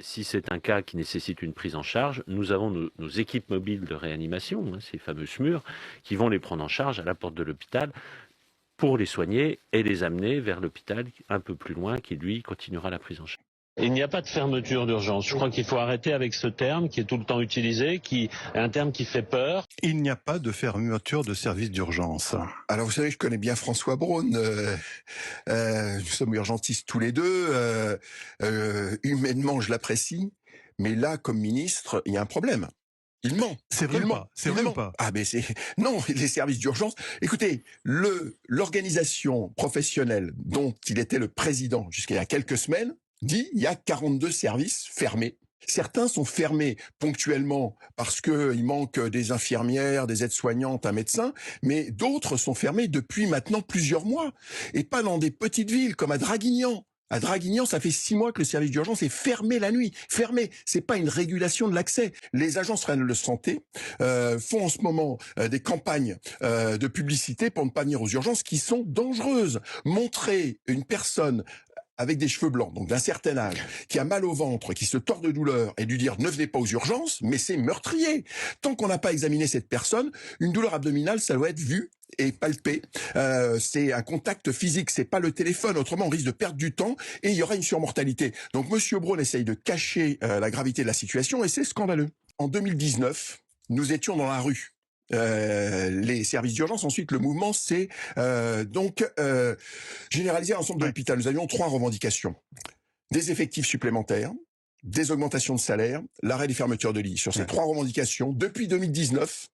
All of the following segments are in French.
Si c'est un cas qui nécessite une prise en charge, nous avons nos équipes mobiles de réanimation, ces fameux SMUR, qui vont les prendre en charge à la porte de l'hôpital pour les soigner et les amener vers l'hôpital un peu plus loin qui, lui, continuera la prise en charge. Il n'y a pas de fermeture d'urgence. Je crois qu'il faut arrêter avec ce terme qui est tout le temps utilisé, qui est un terme qui fait peur. Il n'y a pas de fermeture de service d'urgence. Alors vous savez, je connais bien François Braun. Nous sommes urgentistes tous les deux. Humainement, je l'apprécie. Mais là, comme ministre, il y a un problème. Il ment. C'est vrai Il ou ment. pas? C'est Il vrai ou ment. pas? Ah, mais c'est... Non, les services d'urgence... Écoutez, l'organisation professionnelle dont il était le président jusqu'à il y a quelques semaines dit il y a 42 services fermés. Certains sont fermés ponctuellement parce qu'il manque des infirmières, des aides-soignantes, un médecin, mais d'autres sont fermés depuis maintenant plusieurs mois. Et pas dans des petites villes comme à Draguignan. À Draguignan, ça fait 6 mois que le service d'urgence est fermé la nuit. Fermé. C'est pas une régulation de l'accès. Les agences régionales de santé font en ce moment des campagnes de publicité pour ne pas venir aux urgences qui sont dangereuses. Montrer une personne avec des cheveux blancs, donc d'un certain âge, qui a mal au ventre, qui se tord de douleur, et lui dire ne venez pas aux urgences, mais c'est meurtrier. Tant qu'on n'a pas examiné cette personne, une douleur abdominale, ça doit être vu et palpé. C'est un contact physique, c'est pas le téléphone. Autrement, on risque de perdre du temps et il y aura une surmortalité. Donc, Monsieur Braun essaye de cacher la gravité de la situation et c'est scandaleux. En 2019, nous étions dans la rue. Les services d'urgence. Ensuite, le mouvement s'est généralisé à l'ensemble de l'hôpital. Nous avions 3 revendications. Des effectifs supplémentaires, des augmentations de salaire, l'arrêt des fermetures de lits. Sur ces 3 revendications, depuis 2019,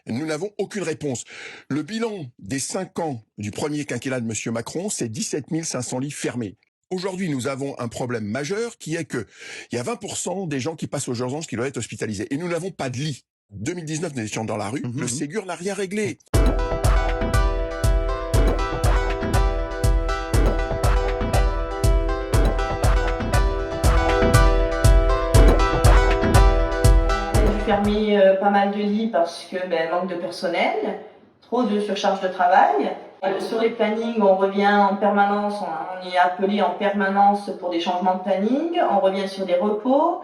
nous n'avons aucune réponse. Le bilan des 5 ans du premier quinquennat de M. Macron, c'est 17 500 lits fermés. Aujourd'hui, nous avons un problème majeur qui est que il y a 20% des gens qui passent aux urgences qui doivent être hospitalisés. Et nous n'avons pas de lits. 2019, nous étions dans la rue. Le Ségur n'a rien réglé. On a dû fermer pas mal de lits parce que manque de personnel, trop de surcharge de travail. Sur les plannings, on revient en permanence, on est appelé en permanence pour des changements de planning, on revient sur des repos.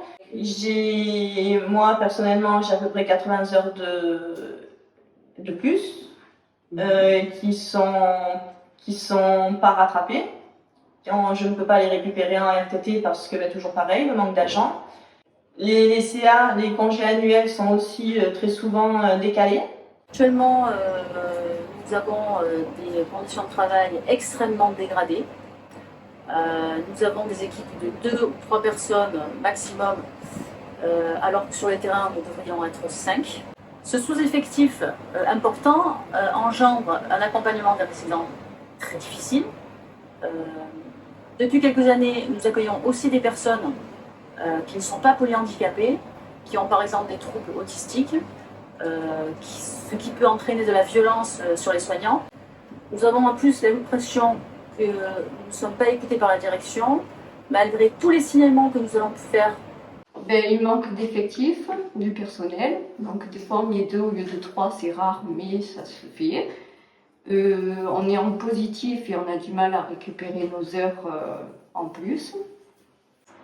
Moi, personnellement, j'ai à peu près 80 heures de plus qui sont pas rattrapées. Je ne peux pas les récupérer en RTT parce que toujours pareil, le manque d'agents. Les CA, les congés annuels sont aussi très souvent décalés. Actuellement, nous avons des conditions de travail extrêmement dégradées. Nous avons des équipes de 2 ou 3 personnes maximum, alors que sur les terrains, nous devrions être 5. Ce sous-effectif important engendre un accompagnement des résidents très difficile. Depuis quelques années, nous accueillons aussi des personnes qui ne sont pas polyhandicapées, qui ont par exemple des troubles autistiques, ce qui peut entraîner de la violence sur les soignants. Nous avons en plus l'impression que nous ne sommes pas écoutés par la direction, malgré tous les signalements que nous allons faire. Il manque d'effectifs, du personnel. Donc des fois on y est 2 au lieu de 3, c'est rare, mais ça se fait. On est en positif et on a du mal à récupérer nos heures en plus.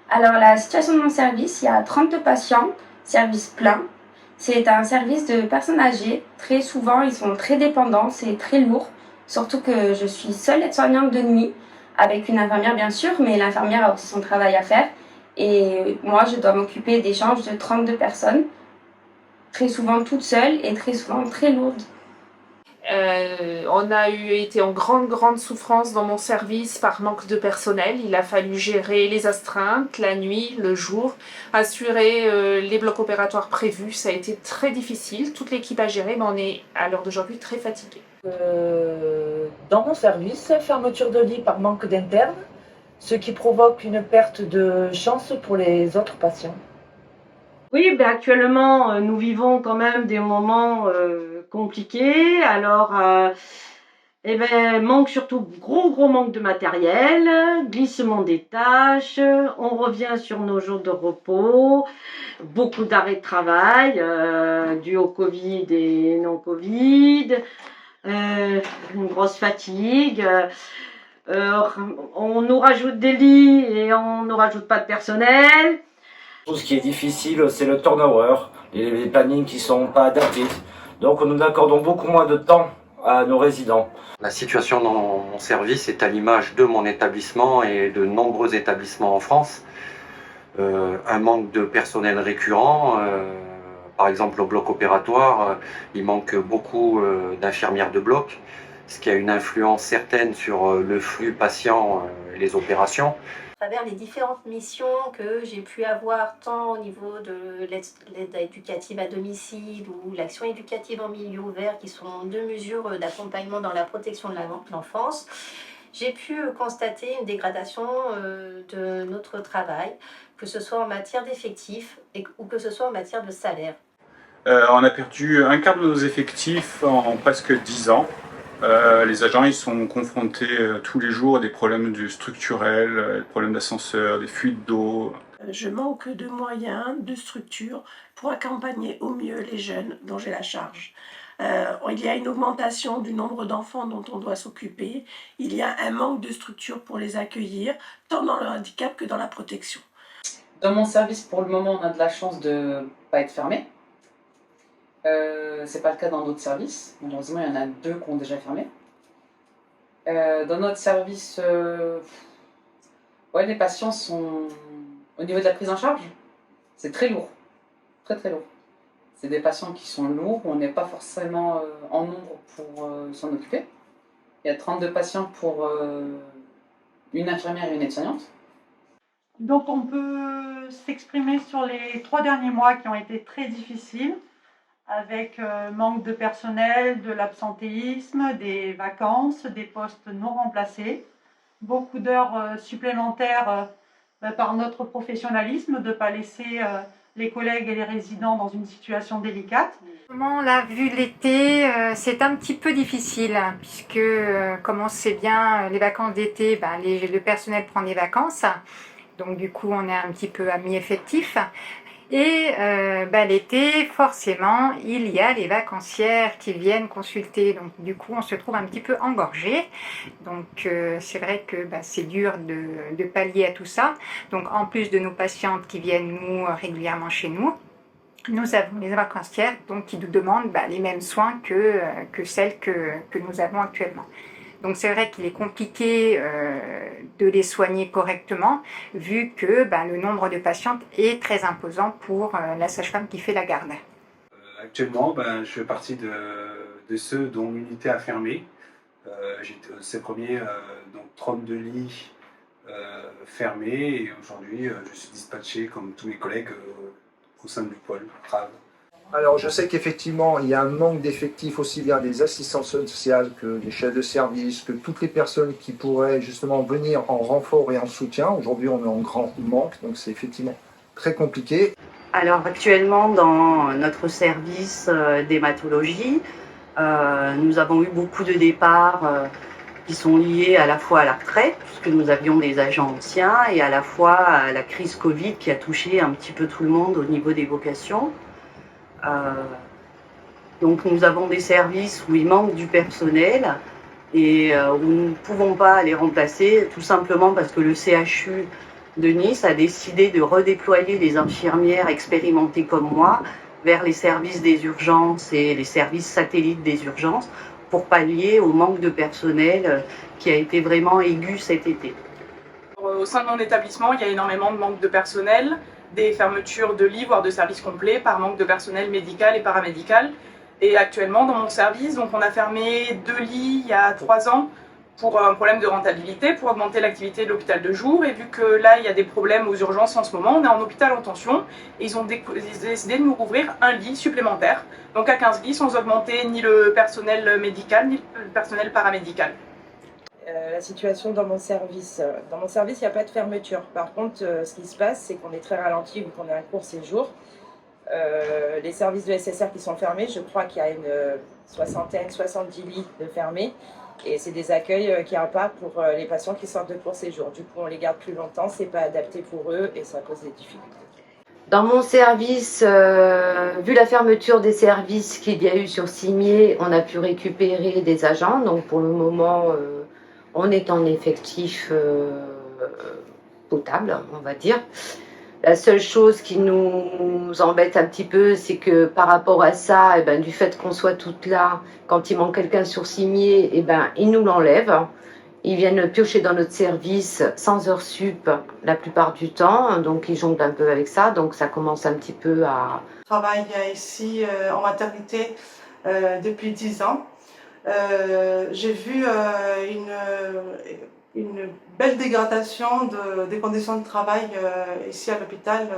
Alors la situation de mon service, il y a 32 patients, service plein. C'est un service de personnes âgées. Très souvent, ils sont très dépendants, c'est très lourd. Surtout que je suis seule aide-soignante de nuit, avec une infirmière bien sûr, mais l'infirmière a aussi son travail à faire. Et moi, je dois m'occuper d'échanges de 32 personnes, très souvent toute seule et très souvent très lourdes. On a été en grande souffrance dans mon service par manque de personnel. Il a fallu gérer les astreintes, la nuit, le jour, assurer les blocs opératoires prévus. Ça a été très difficile. Toute l'équipe a géré, mais on est à l'heure d'aujourd'hui très fatigué. Dans mon service, fermeture de lit par manque d'internes, ce qui provoque une perte de chance pour les autres patients. Oui, actuellement, nous vivons quand même des moments compliqués. Alors, manque surtout, gros manque de matériel, glissement des tâches, on revient sur nos jours de repos, beaucoup d'arrêts de travail, dû au Covid et non Covid, une grosse fatigue. On nous rajoute des lits et on ne nous rajoute pas de personnel. Tout ce qui est difficile, c'est le turnover, les plannings qui sont pas adaptés. Donc nous accordons beaucoup moins de temps à nos résidents. La situation dans mon service est à l'image de mon établissement et de nombreux établissements en France. Un manque de personnel récurrent, par exemple au bloc opératoire, il manque beaucoup d'infirmières de bloc, ce qui a une influence certaine sur le flux patient et les opérations. À travers les différentes missions que j'ai pu avoir, tant au niveau de l'aide éducative à domicile ou l'action éducative en milieu ouvert, qui sont deux mesures d'accompagnement dans la protection de l'enfance, j'ai pu constater une dégradation de notre travail, que ce soit en matière d'effectifs ou que ce soit en matière de salaire. On a perdu un quart de nos effectifs en presque 10 ans. Les agents ils sont confrontés tous les jours à des problèmes structurels, des problèmes d'ascenseur, des fuites d'eau. Je manque de moyens, de structures pour accompagner au mieux les jeunes dont j'ai la charge. Il y a une augmentation du nombre d'enfants dont on doit s'occuper. Il y a un manque de structures pour les accueillir, tant dans le handicap que dans la protection. Dans mon service, pour le moment, on a de la chance de ne pas être fermé. C'est pas le cas dans d'autres services. Malheureusement, il y en a 2 qui ont déjà fermé. Dans notre service, les patients sont... Au niveau de la prise en charge, c'est très lourd. Très très lourd. C'est des patients qui sont lourds, on n'est pas forcément en nombre pour s'en occuper. Il y a 32 patients pour une infirmière et une aide-soignante. Donc on peut s'exprimer sur les 3 derniers mois qui ont été très difficiles, avec manque de personnel, de l'absentéisme, des vacances, des postes non remplacés, beaucoup d'heures supplémentaires par notre professionnalisme, de ne pas laisser les collègues et les résidents dans une situation délicate. Là, vu l'été, c'est un petit peu difficile, puisque comme on sait bien, les vacances d'été, le personnel prend des vacances, donc du coup on est un petit peu à mi-effectif. Et l'été, forcément, il y a les vacancières qui viennent consulter. Donc du coup, on se trouve un petit peu engorgé. Donc c'est vrai que c'est dur de pallier à tout ça. Donc en plus de nos patientes qui viennent nous régulièrement chez nous, nous avons les vacancières donc, qui nous demandent les mêmes soins que celles que nous avons actuellement. Donc c'est vrai qu'il est compliqué de les soigner correctement vu que le nombre de patientes est très imposant pour la sage-femme qui fait la garde. Actuellement, je fais partie de ceux dont l'unité a fermé. J'étais ces premiers, donc 32 lits fermés et aujourd'hui je suis dispatché comme tous mes collègues au sein du pôle Trave. Alors je sais qu'effectivement il y a un manque d'effectifs aussi bien des assistantes sociales que des chefs de service, que toutes les personnes qui pourraient justement venir en renfort et en soutien. Aujourd'hui on est en grand manque, donc c'est effectivement très compliqué. Alors actuellement dans notre service d'hématologie, nous avons eu beaucoup de départs qui sont liés à la fois à la retraite, puisque nous avions des agents anciens, et à la fois à la crise Covid qui a touché un petit peu tout le monde au niveau des vocations. Donc nous avons des services où il manque du personnel et où nous ne pouvons pas les remplacer tout simplement parce que le CHU de Nice a décidé de redéployer les infirmières expérimentées comme moi vers les services des urgences et les services satellites des urgences pour pallier au manque de personnel qui a été vraiment aigu cet été. Au sein de mon établissement, il y a énormément de manque de personnel, des fermetures de lits, voire de services complets par manque de personnel médical et paramédical. Et actuellement, dans mon service, donc on a fermé 2 lits il y a 3 ans pour un problème de rentabilité, pour augmenter l'activité de l'hôpital de jour. Et vu que là, il y a des problèmes aux urgences en ce moment, on est en hôpital en tension et ils ont décidé de nous rouvrir un lit supplémentaire, donc à 15 lits, sans augmenter ni le personnel médical, ni le personnel paramédical. La situation dans mon service, il n'y a pas de fermeture. Par contre, ce qui se passe, c'est qu'on est très ralenti vu qu'on est un court séjour. Les services de SSR qui sont fermés, je crois qu'il y a une 70 lits de fermés. Et c'est des accueils qu'il n'y a pas pour les patients qui sortent de court séjour. Du coup, on les garde plus longtemps, c'est pas adapté pour eux et ça cause des difficultés. Dans mon service, vu la fermeture des services qu'il y a eu sur Cimier, on a pu récupérer des agents. Donc pour le moment, on est en effectif potable, on va dire. La seule chose qui nous embête un petit peu, c'est que par rapport à ça, du fait qu'on soit toutes là, quand il manque quelqu'un sur Cimiez, ils nous l'enlèvent. Ils viennent piocher dans notre service sans heures sup la plupart du temps, donc ils jonglent un peu avec ça, donc ça commence un petit peu à... Je travaille ici en maternité depuis 10 ans. J'ai vu une belle dégradation des conditions de travail ici à l'hôpital,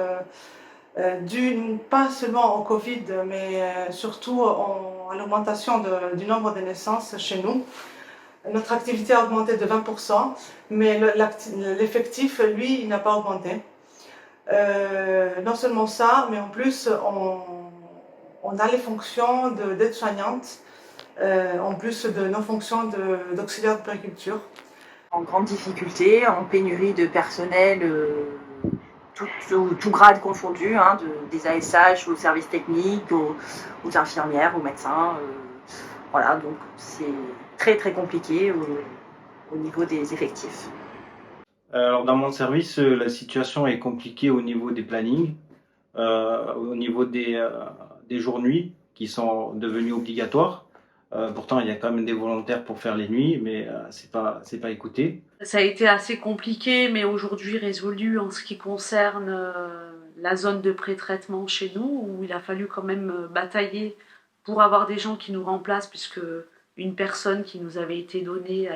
due pas seulement au Covid, mais surtout à l'augmentation du nombre de naissances chez nous. Notre activité a augmenté de 20%, mais l'effectif, lui, il n'a pas augmenté. Non seulement ça, mais en plus, on a les fonctions d'aide-soignante, en plus de nos fonctions d'auxiliaire de puériculture. En grande difficulté, en pénurie de personnel, tout grade confondu, des ASH aux services techniques, aux infirmières, aux médecins. Voilà, donc c'est très très compliqué au niveau des effectifs. Alors dans mon service, la situation est compliquée au niveau des plannings, au niveau des jours-nuits qui sont devenus obligatoires. Pourtant, il y a quand même des volontaires pour faire les nuits, mais c'est pas écouté. Ça a été assez compliqué, mais aujourd'hui résolu en ce qui concerne la zone de pré-traitement chez nous, où il a fallu quand même batailler pour avoir des gens qui nous remplacent, puisque une personne qui nous avait été donnée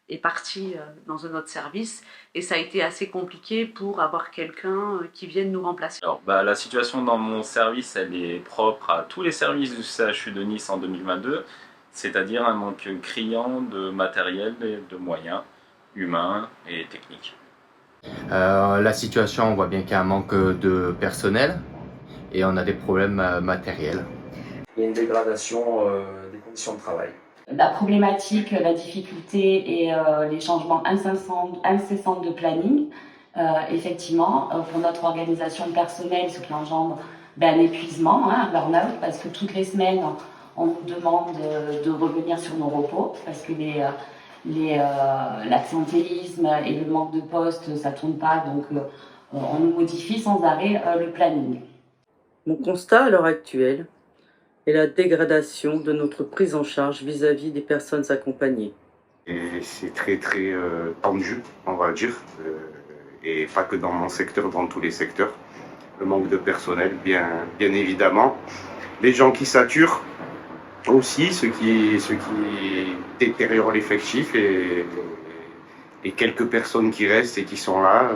est partie dans un autre service, et ça a été assez compliqué pour avoir quelqu'un qui vienne nous remplacer. Alors, la situation dans mon service, elle est propre à tous les services du CHU de Nice en 2022, c'est-à-dire un manque criant de matériel et de moyens humains et techniques. La situation, on voit bien qu'il y a un manque de personnel et on a des problèmes matériels. Il y a une dégradation des conditions de travail. La problématique, la difficulté et les changements incessants de planning, effectivement, pour notre organisation personnelle, ce qui engendre un épuisement, un burn-out, parce que toutes les semaines, on nous demande de revenir sur nos repos, parce que l'absentéisme et le manque de postes, ça ne tourne pas, donc on nous modifie sans arrêt le planning. Mon constat à l'heure actuelle est la dégradation de notre prise en charge vis-à-vis des personnes accompagnées. Et c'est très très tendu, on va dire, et pas que dans mon secteur, dans tous les secteurs. Le manque de personnel, bien évidemment. Les gens qui saturent aussi, ce qui détériore l'effectif, et quelques personnes qui restent et qui sont là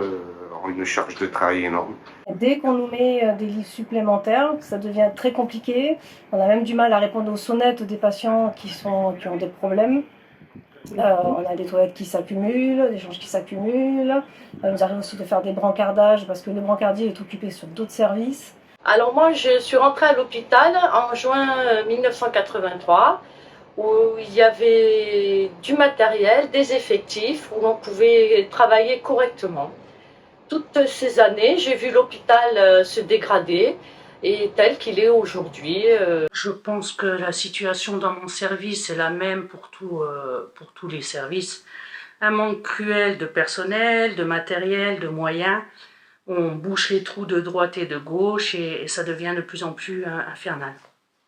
ont une charge de travail énorme. Dès qu'on nous met des lits supplémentaires, ça devient très compliqué. On a même du mal à répondre aux sonnettes des patients qui ont des problèmes. On a des toilettes qui s'accumulent, des changes qui s'accumulent. Il nous arrive aussi de faire des brancardages parce que le brancardier est occupé sur d'autres services. Alors moi, je suis rentrée à l'hôpital en juin 1983, où il y avait du matériel, des effectifs, où l'on pouvait travailler correctement. Toutes ces années, j'ai vu l'hôpital se dégrader et tel qu'il est aujourd'hui. Je pense que la situation dans mon service est la même pour tous les services. Un manque cruel de personnel, de matériel, de moyens. On bouche les trous de droite et de gauche et ça devient de plus en plus infernal.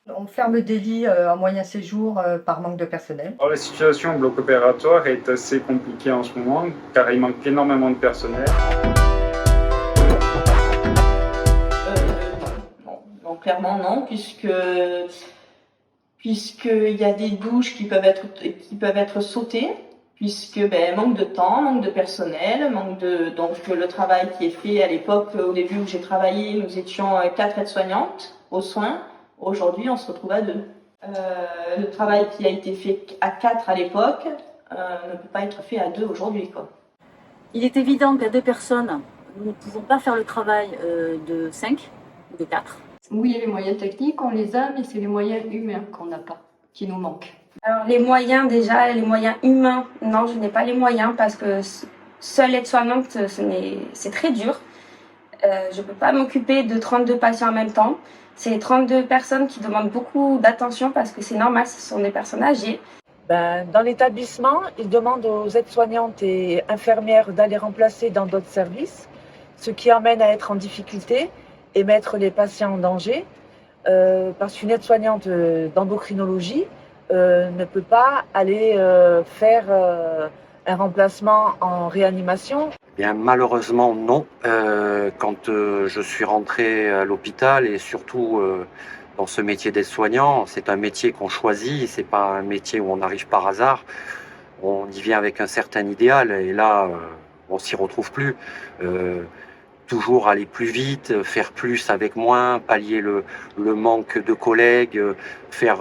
On ferme des lits en moyen séjour par manque de personnel. Alors, la situation au bloc opératoire est assez compliquée en ce moment car il manque énormément de personnel. Clairement non, puisqu'il y a des douches qui peuvent être sautées, puisque manque de temps, manque de personnel, donc le travail qui est fait à l'époque, au début où j'ai travaillé, nous étions 4 aides-soignantes aux soins. Aujourd'hui, on se retrouve à 2. Le travail qui a été fait à 4 à l'époque ne peut pas être fait à 2 aujourd'hui, quoi. Il est évident qu'à 2 personnes, nous ne pouvons pas faire le travail de 5 ou de 4. Oui, les moyens techniques, on les a, mais c'est les moyens humains qu'on n'a pas, qui nous manquent. Alors les moyens déjà, les moyens humains, non, je n'ai pas les moyens parce que seule aide-soignante, c'est très dur. Je ne peux pas m'occuper de 32 patients en même temps. C'est 32 personnes qui demandent beaucoup d'attention parce que c'est normal, ce sont des personnes âgées. Dans l'établissement, ils demandent aux aides-soignantes et infirmières d'aller remplacer dans d'autres services. ce qui amène à être en difficulté et mettre les patients en danger, parce qu'une aide-soignante d'endocrinologie ne peut pas aller faire un remplacement en réanimation. Bien, malheureusement, non. Quand je suis rentré à l'hôpital et surtout dans ce métier d'aide-soignant, c'est un métier qu'on choisit, c'est pas un métier où on arrive par hasard. On y vient avec un certain idéal et là, on s'y retrouve plus. Toujours aller plus vite, faire plus avec moins, pallier le manque de collègues, faire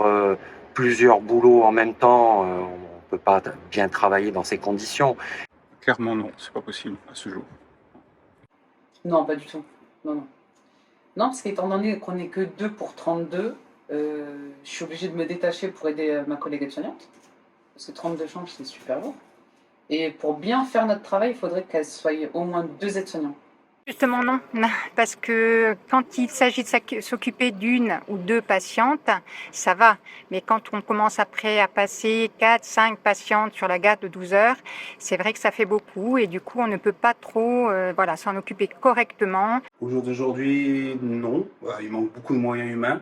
plusieurs boulots en même temps. On ne peut pas bien travailler dans ces conditions. Clairement non, c'est pas possible à ce jour. Non, pas du tout. Non, non. Non, parce qu'étant donné qu'on n'est que 2 pour 32, je suis obligée de me détacher pour aider ma collègue aide-soignante. Parce que 32 chambres, c'est super lourd. Et pour bien faire notre travail, il faudrait qu'elle soit au moins 2 aides-soignants. Justement non, parce que quand il s'agit de s'occuper d'une ou 2 patientes, ça va. Mais quand on commence après à passer 4, 5 patientes sur la garde de 12 heures, c'est vrai que ça fait beaucoup et du coup on ne peut pas trop s'en occuper correctement. Au jour d'aujourd'hui, non. Il manque beaucoup de moyens humains.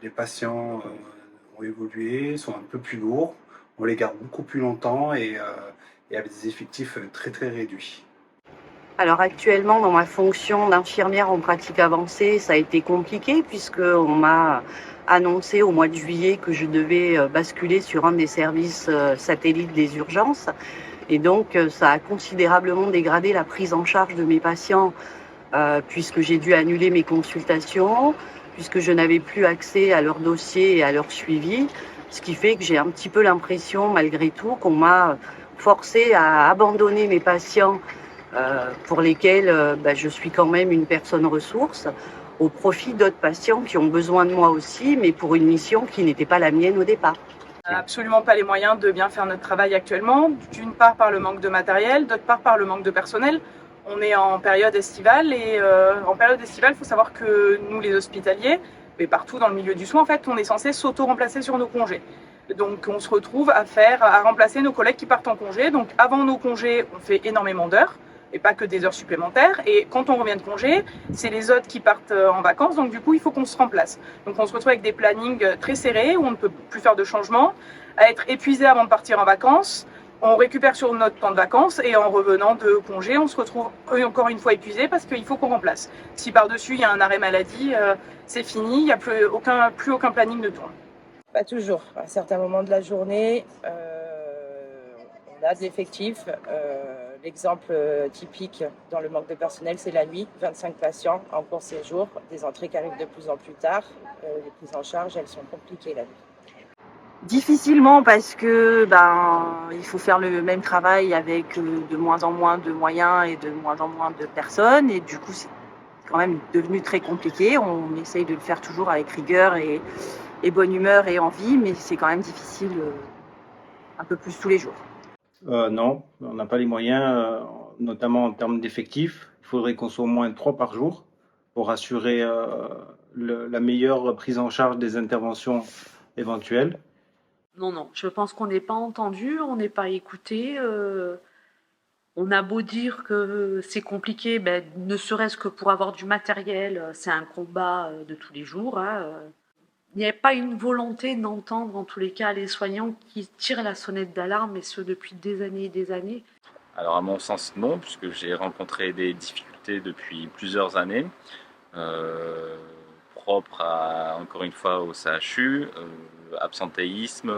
Les patients ont évolué, sont un peu plus lourds. On les garde beaucoup plus longtemps et avec des effectifs très très réduits. Alors actuellement, dans ma fonction d'infirmière en pratique avancée, ça a été compliqué puisqu'on m'a annoncé au mois de juillet que je devais basculer sur un des services satellites des urgences. Et donc, ça a considérablement dégradé la prise en charge de mes patients puisque j'ai dû annuler mes consultations, puisque je n'avais plus accès à leur dossier et à leur suivi. Ce qui fait que j'ai un petit peu l'impression, malgré tout, qu'on m'a forcé à abandonner mes patients pour lesquels je suis quand même une personne ressource, au profit d'autres patients qui ont besoin de moi aussi, mais pour une mission qui n'était pas la mienne au départ. On n'a absolument pas les moyens de bien faire notre travail actuellement, d'une part par le manque de matériel, d'autre part par le manque de personnel. On est en période estivale et en période estivale, il faut savoir que nous, les hospitaliers, mais partout dans le milieu du soin, en fait, on est censé s'auto-remplacer sur nos congés. Donc on se retrouve à remplacer nos collègues qui partent en congé. Donc avant nos congés, on fait énormément d'heures, et pas que des heures supplémentaires. Et quand on revient de congé, c'est les autres qui partent en vacances, donc du coup, il faut qu'on se remplace. Donc on se retrouve avec des plannings très serrés, où on ne peut plus faire de changements, à être épuisé avant de partir en vacances. On récupère sur notre temps de vacances, et en revenant de congé, on se retrouve encore une fois épuisé parce qu'il faut qu'on remplace. Si par-dessus, il y a un arrêt maladie, c'est fini, il n'y a plus aucun planning de tourne. Pas toujours. À certains moments de la journée, on a de l'effectif. L'exemple typique dans le manque de personnel, c'est la nuit. 25 patients en court séjour, des entrées qui arrivent de plus en plus tard. Les prises en charge, elles sont compliquées la nuit. Difficilement parce que il faut faire le même travail avec de moins en moins de moyens et de moins en moins de personnes. Et du coup, c'est quand même devenu très compliqué. On essaye de le faire toujours avec rigueur et bonne humeur et envie, mais c'est quand même difficile un peu plus tous les jours. Non, on n'a pas les moyens, notamment en termes d'effectifs. Il faudrait qu'on soit au moins 3 par jour pour assurer la meilleure prise en charge des interventions éventuelles. Non, non, je pense qu'on n'est pas entendu, on n'est pas écouté. On a beau dire que c'est compliqué, ne serait-ce que pour avoir du matériel, c'est un combat de tous les jours. Il n'y a pas une volonté d'entendre, en tous les cas, les soignants qui tirent la sonnette d'alarme, et ce depuis des années et des années. Alors à mon sens, non, puisque j'ai rencontré des difficultés depuis plusieurs années, propres encore une fois au CHU, absentéisme,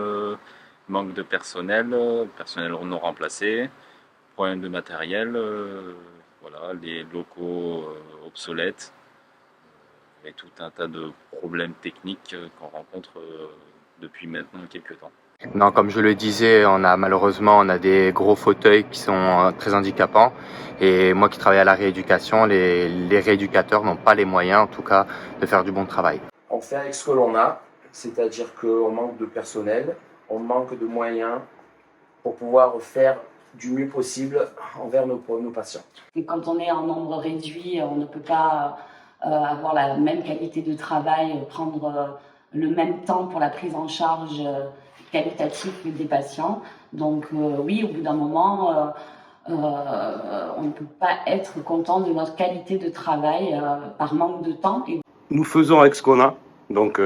manque de personnel non remplacé, problème de matériel, les locaux obsolètes, et tout un tas de problèmes techniques qu'on rencontre depuis maintenant quelques temps. Non, comme je le disais, on a des gros fauteuils qui sont très handicapants. Et moi qui travaille à la rééducation, les rééducateurs n'ont pas les moyens, en tout cas, de faire du bon travail. On fait avec ce que l'on a, c'est-à-dire qu'on manque de personnel, on manque de moyens pour pouvoir faire du mieux possible envers nos patients. Et quand on est en nombre réduit, on ne peut pas avoir la même qualité de travail, prendre le même temps pour la prise en charge qualitative des patients. Donc oui, au bout d'un moment, on ne peut pas être content de notre qualité de travail par manque de temps. Nous faisons avec ce qu'on a. Donc,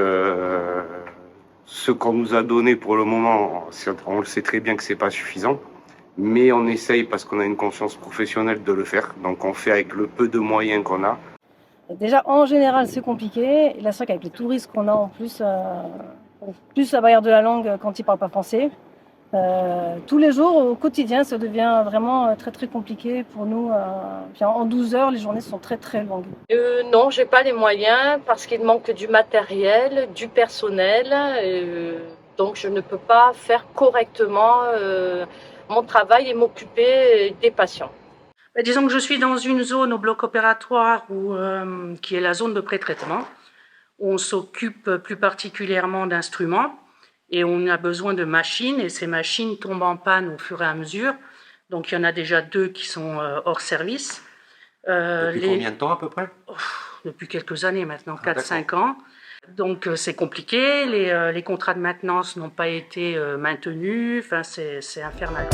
ce qu'on nous a donné pour le moment, on le sait très bien que c'est pas suffisant. Mais on essaye, parce qu'on a une conscience professionnelle, de le faire. Donc, on fait avec le peu de moyens qu'on a. Déjà, en général, c'est compliqué. Là, c'est vrai qu'avec les touristes qu'on a en plus, plus la barrière de la langue quand ils ne parlent pas français, tous les jours, au quotidien, ça devient vraiment très très compliqué pour nous. En 12 heures, les journées sont très très longues. Non, j'ai pas les moyens parce qu'il manque du matériel, du personnel. Donc, je ne peux pas faire correctement mon travail et m'occuper des patients. Disons que je suis dans une zone au bloc opératoire qui est la zone de pré-traitement, où on s'occupe plus particulièrement d'instruments et on a besoin de machines et ces machines tombent en panne au fur et à mesure. Donc il y en a déjà 2 qui sont hors service. Depuis combien de temps à peu près? Depuis quelques années maintenant, 4-5 ans. Donc c'est compliqué, les contrats de maintenance n'ont pas été maintenus, enfin c'est infernal.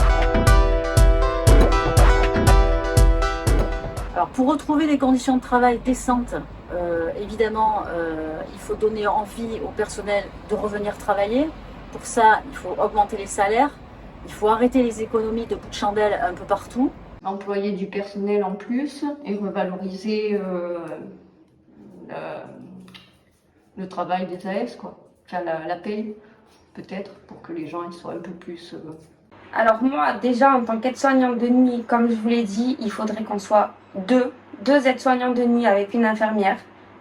Alors pour retrouver des conditions de travail décentes, évidemment, il faut donner envie au personnel de revenir travailler. Pour ça, il faut augmenter les salaires, il faut arrêter les économies de coups de chandelle un peu partout. Employer du personnel en plus et revaloriser le travail des AS, quoi. Enfin, la paye, peut-être, pour que les gens ils soient un peu plus... Alors moi, déjà, en tant qu'aide-soignante de nuit, comme je vous l'ai dit, il faudrait qu'on soit deux aides-soignantes de nuit avec une infirmière.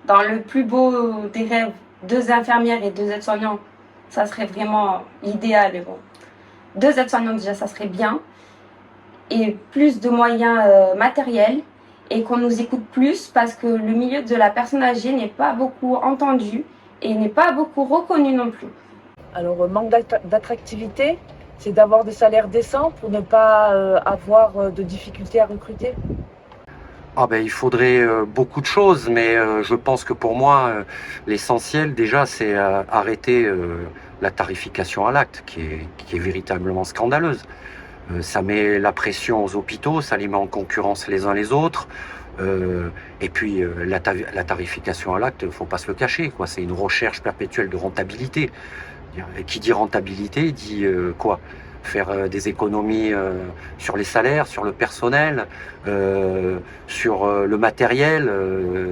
Dans le plus beau des rêves, 2 infirmières et 2 aides-soignants, ça serait vraiment l'idéal. Mais bon, 2 aides-soignantes déjà, ça serait bien. Et plus de moyens matériels et qu'on nous écoute plus parce que le milieu de la personne âgée n'est pas beaucoup entendu et n'est pas beaucoup reconnu non plus. Alors, manque d'attractivité, c'est d'avoir des salaires décents pour ne pas avoir de difficultés à recruter. Il faudrait beaucoup de choses, mais je pense que pour moi, l'essentiel déjà, c'est arrêter la tarification à l'acte, qui est véritablement scandaleuse. Ça met la pression aux hôpitaux, ça les met en concurrence les uns les autres. Et puis la tarification à l'acte, il ne faut pas se le cacher, quoi. C'est une recherche perpétuelle de rentabilité. Et qui dit rentabilité dit quoi? Faire des économies sur les salaires, sur le personnel, sur le matériel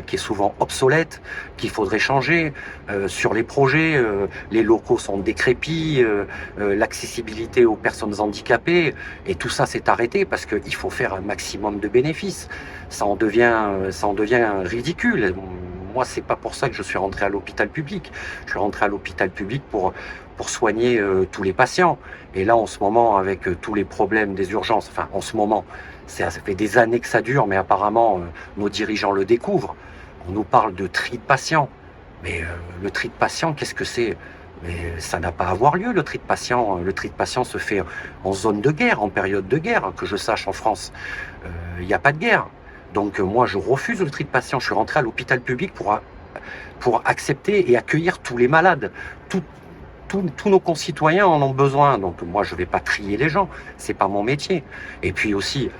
qui est souvent obsolète, qu'il faudrait changer, sur les projets, les locaux sont décrépits, l'accessibilité aux personnes handicapées, et tout ça s'est arrêté parce qu'il faut faire un maximum de bénéfices. Ça en devient ridicule. Moi, c'est pas pour ça que je suis rentré à l'hôpital public. Je suis rentré à l'hôpital public pour soigner tous les patients. Et là, en ce moment, avec tous les problèmes des urgences, enfin, en ce moment, ça fait des années que ça dure, mais apparemment, nos dirigeants le découvrent. On nous parle de tri de patients. Mais le tri de patients, qu'est-ce que c'est? Mais ça n'a pas à avoir lieu, le tri de patients. Le tri de patients se fait en zone de guerre, en période de guerre, que je sache en France. Il n'y a pas de guerre. Donc moi, je refuse le tri de patients. Je suis rentré à l'hôpital public pour accepter et accueillir tous les malades. Tous nos concitoyens en ont besoin. Donc moi, je ne vais pas trier les gens. C'est pas mon métier. Et puis aussi,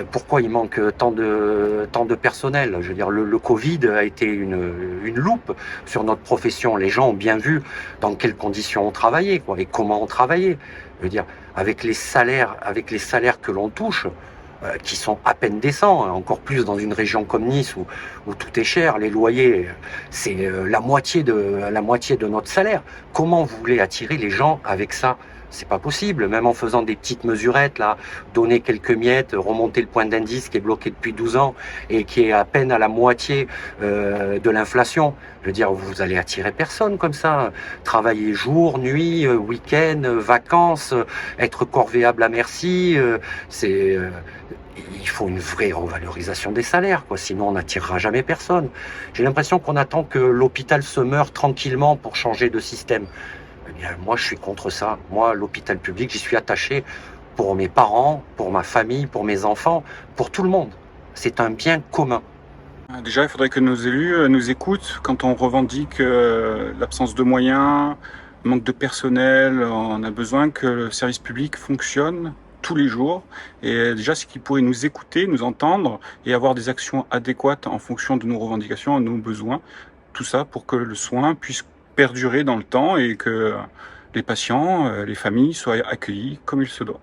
pourquoi il manque tant de personnel? Je veux dire, le Covid a été une loupe sur notre profession. Les gens ont bien vu dans quelles conditions on travaillait, quoi, et comment on travaillait. Je veux dire, avec les salaires que l'on touche, qui sont à peine décents, encore plus dans une région comme Nice où tout est cher, les loyers, c'est la moitié de notre salaire. Comment vous voulez attirer les gens avec ça? C'est pas possible, même en faisant des petites mesurettes, là, donner quelques miettes, remonter le point d'indice qui est bloqué depuis 12 ans et qui est à peine à la moitié de l'inflation. Je veux dire, vous allez attirer personne comme ça. Travailler jour, nuit, week-end, vacances, être corvéable à merci, il faut une vraie revalorisation des salaires, quoi. Sinon on n'attirera jamais personne. J'ai l'impression qu'on attend que l'hôpital se meure tranquillement pour changer de système. Eh bien, moi, je suis contre ça. Moi, l'hôpital public, j'y suis attaché pour mes parents, pour ma famille, pour mes enfants, pour tout le monde. C'est un bien commun. Déjà, il faudrait que nos élus nous écoutent quand on revendique l'absence de moyens, le manque de personnel. On a besoin que le service public fonctionne tous les jours. Et déjà, ce qui pourrait nous écouter, nous entendre et avoir des actions adéquates en fonction de nos revendications, de nos besoins. Tout ça pour que le soin puisse perdurer dans le temps et que les patients, les familles soient accueillis comme il se doit.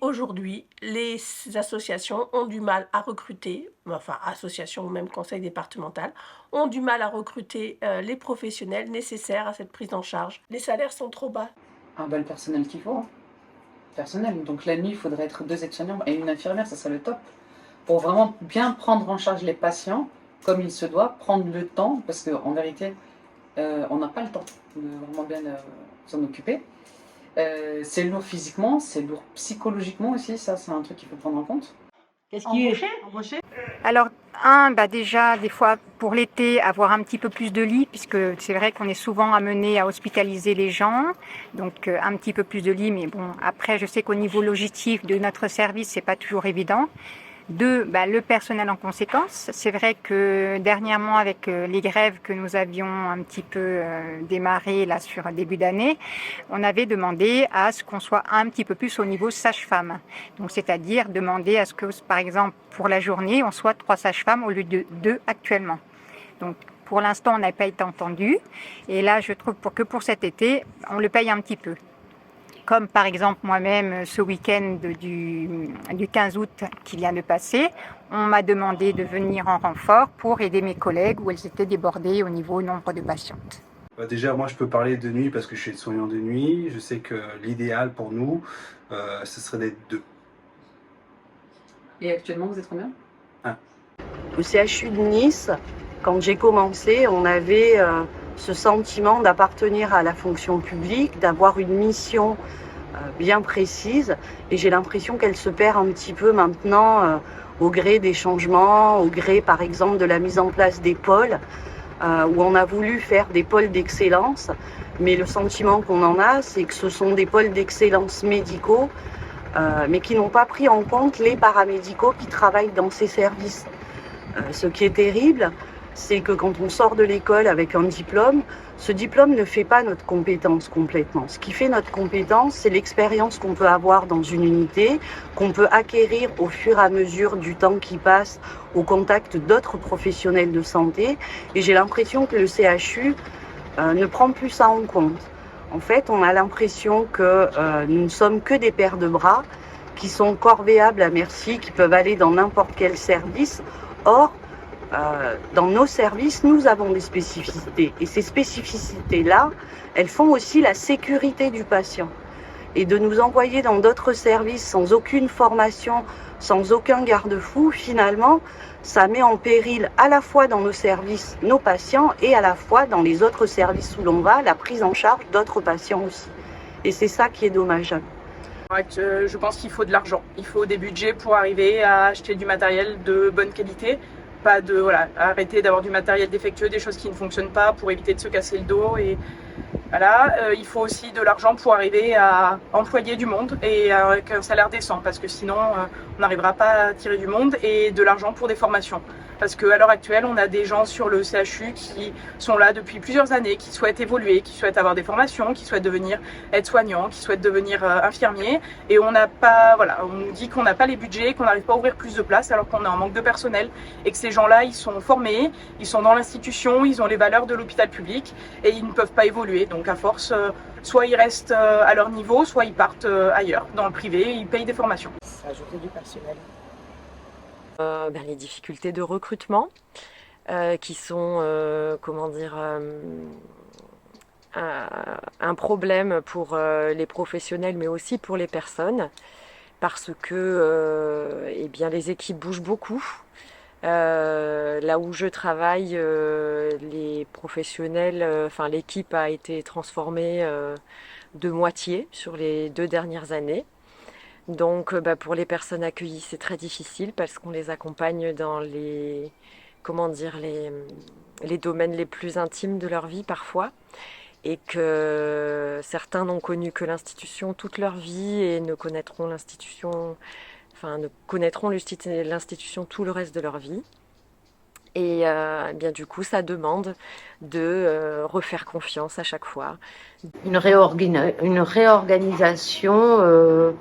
Aujourd'hui, les associations ont du mal à recruter, enfin associations ou même conseil départemental, ont du mal à recruter les professionnels nécessaires à cette prise en charge. Les salaires sont trop bas. Le personnel qu'il faut. Personnel. Donc la nuit, il faudrait être 2 aides-soignants et une infirmière, ça serait le top. Pour vraiment bien prendre en charge les patients, comme il se doit, prendre le temps, parce qu'en vérité, on n'a pas le temps de vraiment bien s'en occuper. C'est lourd physiquement, c'est lourd psychologiquement aussi, ça c'est un truc qu'il faut prendre en compte. Qu'est-ce qui est embauché? Alors, déjà, des fois, pour l'été, avoir un petit peu plus de lits, puisque c'est vrai qu'on est souvent amené à hospitaliser les gens, donc un petit peu plus de lits, mais bon, après, je sais qu'au niveau logistique de notre service, c'est pas toujours évident. 2, le personnel en conséquence. C'est vrai que dernièrement, avec les grèves que nous avions un petit peu démarrées là sur début d'année, on avait demandé à ce qu'on soit un petit peu plus au niveau sage-femme. Donc, c'est-à-dire demander à ce que, par exemple, pour la journée, on soit 3 sages-femmes au lieu de 2 actuellement. Donc, pour l'instant, on n'a pas été entendu. Et là, je trouve que pour cet été, on le paye un petit peu. Comme par exemple moi-même ce week-end du 15 août qui vient de passer, on m'a demandé de venir en renfort pour aider mes collègues où elles étaient débordées au niveau nombre de patientes. Déjà, moi je peux parler de nuit parce que je suis aide-soignant de nuit. Je sais que l'idéal pour nous, ce serait d'être 2. Et actuellement, vous êtes combien? 1. Au CHU de Nice, quand j'ai commencé, on avait ce sentiment d'appartenir à la fonction publique, d'avoir une mission bien précise. Et j'ai l'impression qu'elle se perd un petit peu maintenant au gré des changements, au gré par exemple de la mise en place des pôles, où on a voulu faire des pôles d'excellence. Mais le sentiment qu'on en a, c'est que ce sont des pôles d'excellence médicaux, mais qui n'ont pas pris en compte les paramédicaux qui travaillent dans ces services. Ce qui est terrible, c'est que quand on sort de l'école avec un diplôme, ce diplôme ne fait pas notre compétence complètement. Ce qui fait notre compétence, c'est l'expérience qu'on peut avoir dans une unité, qu'on peut acquérir au fur et à mesure du temps qui passe au contact d'autres professionnels de santé. Et j'ai l'impression que le CHU ne prend plus ça en compte. En fait, on a l'impression que nous ne sommes que des paires de bras qui sont corvéables à merci, qui peuvent aller dans n'importe quel service. Or, dans nos services, nous avons des spécificités. Et ces spécificités-là, elles font aussi la sécurité du patient. Et de nous envoyer dans d'autres services sans aucune formation, sans aucun garde-fou, finalement, ça met en péril à la fois dans nos services nos patients et à la fois dans les autres services où l'on va, la prise en charge d'autres patients aussi. Et c'est ça qui est dommageable. Je pense qu'il faut de l'argent. Il faut des budgets pour arriver à acheter du matériel de bonne qualité. Pas de arrêter d'avoir du matériel défectueux, des choses qui ne fonctionnent pas pour éviter de se casser le dos. Et il faut aussi de l'argent pour arriver à employer du monde et avec un salaire décent, parce que sinon on n'arrivera pas à attirer du monde, et de l'argent pour des formations. Parce qu'à l'heure actuelle, on a des gens sur le CHU qui sont là depuis plusieurs années, qui souhaitent évoluer, qui souhaitent avoir des formations, qui souhaitent devenir aides-soignants, qui souhaitent devenir infirmiers. Et on n'a pas, on nous dit qu'on n'a pas les budgets, qu'on n'arrive pas à ouvrir plus de places alors qu'on est en manque de personnel. Et que ces gens-là, ils sont formés, ils sont dans l'institution, ils ont les valeurs de l'hôpital public et ils ne peuvent pas évoluer. Donc à force, soit ils restent à leur niveau, soit ils partent ailleurs, dans le privé, ils payent des formations. Ajouter du personnel. Les difficultés de recrutement qui sont un problème pour les professionnels mais aussi pour les personnes, parce que les équipes bougent beaucoup. Là où je travaille, les professionnels, l'équipe a été transformée de moitié sur les 2 dernières années. Donc pour les personnes accueillies, c'est très difficile parce qu'on les accompagne dans les domaines les plus intimes de leur vie parfois, et que certains n'ont connu que l'institution toute leur vie et ne connaîtront l'institution tout le reste de leur vie. Et du coup, ça demande de refaire confiance à chaque fois. Une réorganisation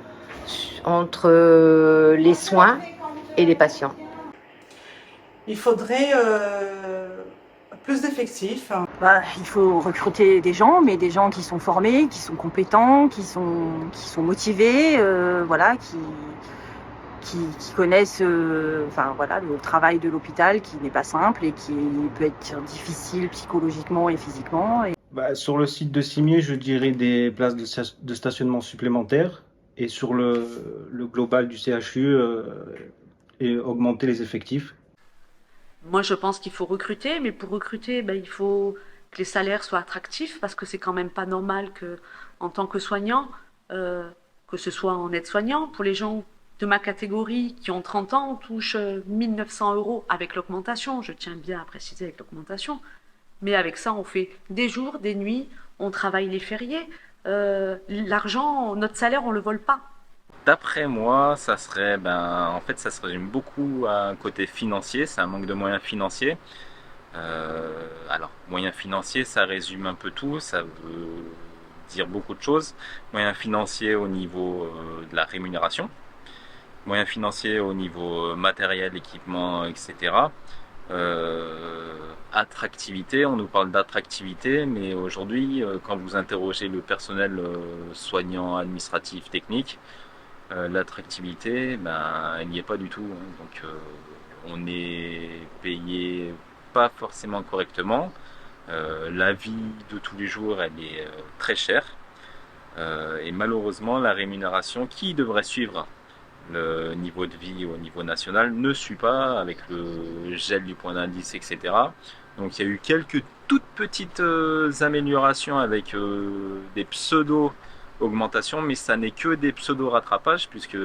entre les soins et les patients. Il faudrait plus d'effectifs. Il faut recruter des gens, mais des gens qui sont formés, qui sont compétents, qui sont motivés, qui connaissent le travail de l'hôpital qui n'est pas simple et qui peut être difficile psychologiquement et physiquement. Sur le site de Cimier, je dirais des places de stationnement supplémentaires et sur le global du CHU, et augmenter les effectifs. Moi, je pense qu'il faut recruter, mais pour recruter, il faut que les salaires soient attractifs parce que c'est quand même pas normal que, en tant que soignant, que ce soit en aide-soignant, pour les gens de ma catégorie qui ont 30 ans, on touche 1 900 € avec l'augmentation. Je tiens bien à préciser avec l'augmentation. Mais avec ça, on fait des jours, des nuits, on travaille les fériés. L'argent, notre salaire, on le vole pas. D'après moi, ça serait, ça se résume beaucoup à un côté financier, c'est un manque de moyens financiers. Moyens financiers, ça résume un peu tout, ça veut dire beaucoup de choses. Moyens financiers au niveau de la rémunération, moyens financiers au niveau matériel, équipement, etc. Attractivité, on nous parle d'attractivité, mais aujourd'hui, quand vous interrogez le personnel soignant, administratif, technique, l'attractivité, elle n'y est pas du tout. Donc, on est payé pas forcément correctement. La vie de tous les jours, elle est très chère. Et malheureusement, la rémunération qui devrait suivre le niveau de vie au niveau national ne suit pas avec le gel du point d'indice, etc. Donc il y a eu quelques toutes petites améliorations avec des pseudo-augmentations, mais ça n'est que des pseudo-rattrapages, puisque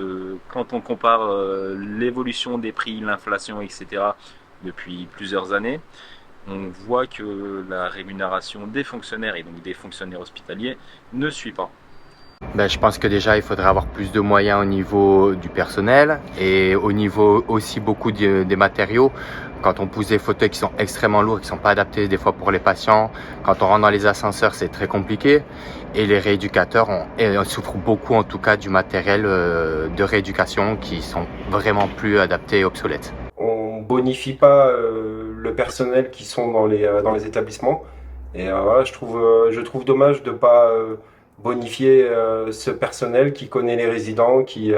quand on compare l'évolution des prix, l'inflation, etc. depuis plusieurs années, on voit que la rémunération des fonctionnaires, et donc des fonctionnaires hospitaliers, ne suit pas. Je pense que déjà il faudrait avoir plus de moyens au niveau du personnel et au niveau aussi beaucoup des matériaux. Quand on pousse des fauteuils qui sont extrêmement lourds, qui ne sont pas adaptés des fois pour les patients, quand on rentre dans les ascenseurs, c'est très compliqué. Et les rééducateurs souffrent beaucoup en tout cas du matériel de rééducation qui sont vraiment plus adaptés et obsolètes. On bonifie pas le personnel qui sont dans les établissements. Et je trouve dommage de pas bonifier ce personnel qui connaît les résidents, qui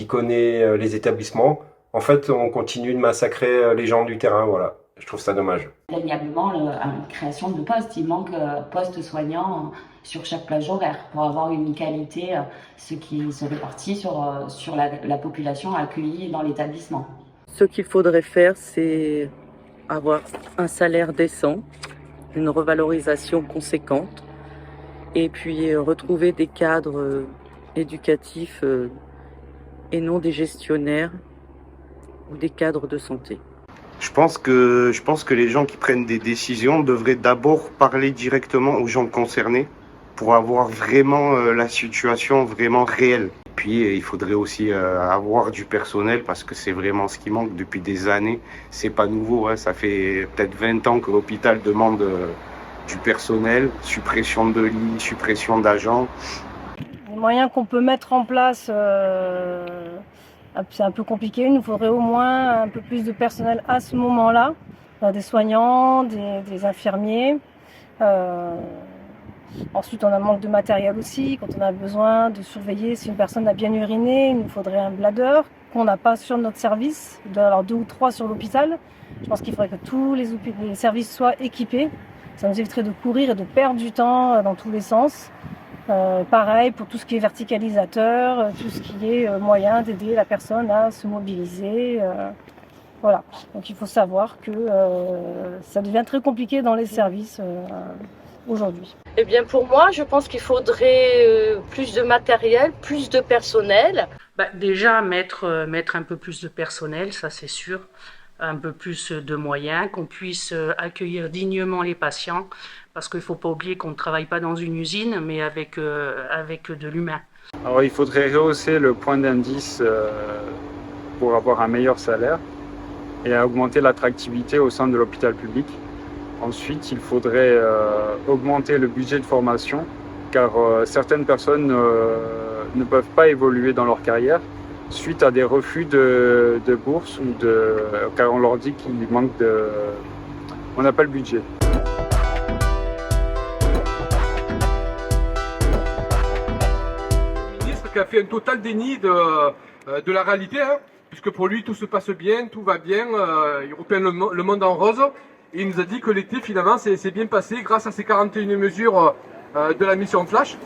connaît les établissements. En fait, on continue de massacrer les gens du terrain, voilà. Je trouve ça dommage. Indéniablement, la création de postes, il manque postes soignants sur chaque plage horaire pour avoir une qualité, ce qui se répartit sur la population accueillie dans l'établissement. Ce qu'il faudrait faire, c'est avoir un salaire décent, une revalorisation conséquente, et puis retrouver des cadres éducatifs et non des gestionnaires ou des cadres de santé. Je pense que les gens qui prennent des décisions devraient d'abord parler directement aux gens concernés pour avoir vraiment la situation vraiment réelle. Puis il faudrait aussi avoir du personnel parce que c'est vraiment ce qui manque depuis des années. C'est pas nouveau, hein. Ça fait peut-être 20 ans que l'hôpital demande du personnel, suppression de lits, suppression d'agents. Les moyens qu'on peut mettre en place, c'est un peu compliqué. Il nous faudrait au moins un peu plus de personnel à ce moment-là, des soignants, des infirmiers. Ensuite, on a un manque de matériel aussi. Quand on a besoin de surveiller si une personne a bien uriné, il nous faudrait un bladeur qu'on n'a pas sur notre service. Il doit y en avoir 2 ou 3 sur l'hôpital. Je pense qu'il faudrait que tous les services soient équipés. Ça nous éviterait de courir et de perdre du temps dans tous les sens. Pareil pour tout ce qui est verticalisateur, tout ce qui est moyen d'aider la personne à se mobiliser. Voilà. Donc il faut savoir que ça devient très compliqué dans les services aujourd'hui. Eh bien pour moi, je pense qu'il faudrait plus de matériel, plus de personnel. Déjà mettre un peu plus de personnel, ça c'est sûr. Un peu plus de moyens, qu'on puisse accueillir dignement les patients, parce qu'il ne faut pas oublier qu'on ne travaille pas dans une usine, mais avec de l'humain. Alors il faudrait rehausser le point d'indice pour avoir un meilleur salaire et augmenter l'attractivité au sein de l'hôpital public. Ensuite, il faudrait augmenter le budget de formation car certaines personnes ne peuvent pas évoluer dans leur carrière suite à des refus de bourse ou car on leur dit qu'il manque on n'a pas le budget. Le ministre qui a fait un total déni de la réalité, hein, puisque pour lui tout se passe bien, tout va bien, il repeint le monde en rose. Et il nous a dit que l'été finalement c'est bien passé grâce à ces 41 mesures de la mission Flash.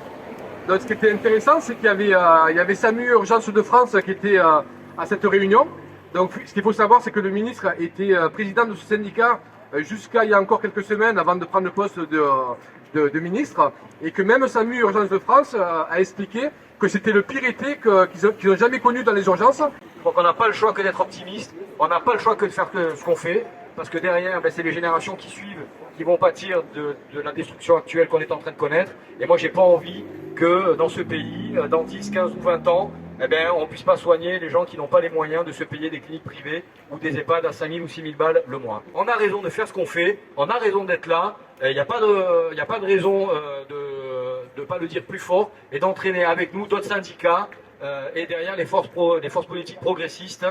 Donc ce qui était intéressant, c'est qu'il y avait SAMU Urgence de France qui était à cette réunion. Donc ce qu'il faut savoir, c'est que le ministre était président de ce syndicat jusqu'à il y a encore quelques semaines avant de prendre le poste de ministre, et que même SAMU Urgence de France a expliqué que c'était le pire été qu'ils n'ont jamais connu dans les urgences. Donc on n'a pas le choix que d'être optimiste, on n'a pas le choix que de faire ce qu'on fait, parce que derrière, c'est les générations qui suivent qui vont pâtir de la destruction actuelle qu'on est en train de connaître. Et moi, j'ai pas envie que dans ce pays, dans 10, 15 ou 20 ans, on puisse pas soigner les gens qui n'ont pas les moyens de se payer des cliniques privées ou des EHPAD à 5 000 ou 6 000 balles le mois. On a raison de faire ce qu'on fait, on a raison d'être là, il n'y a pas de raison de ne pas le dire plus fort et d'entraîner avec nous d'autres syndicats et derrière les forces politiques progressistes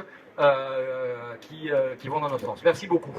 qui vont dans notre sens. Merci beaucoup.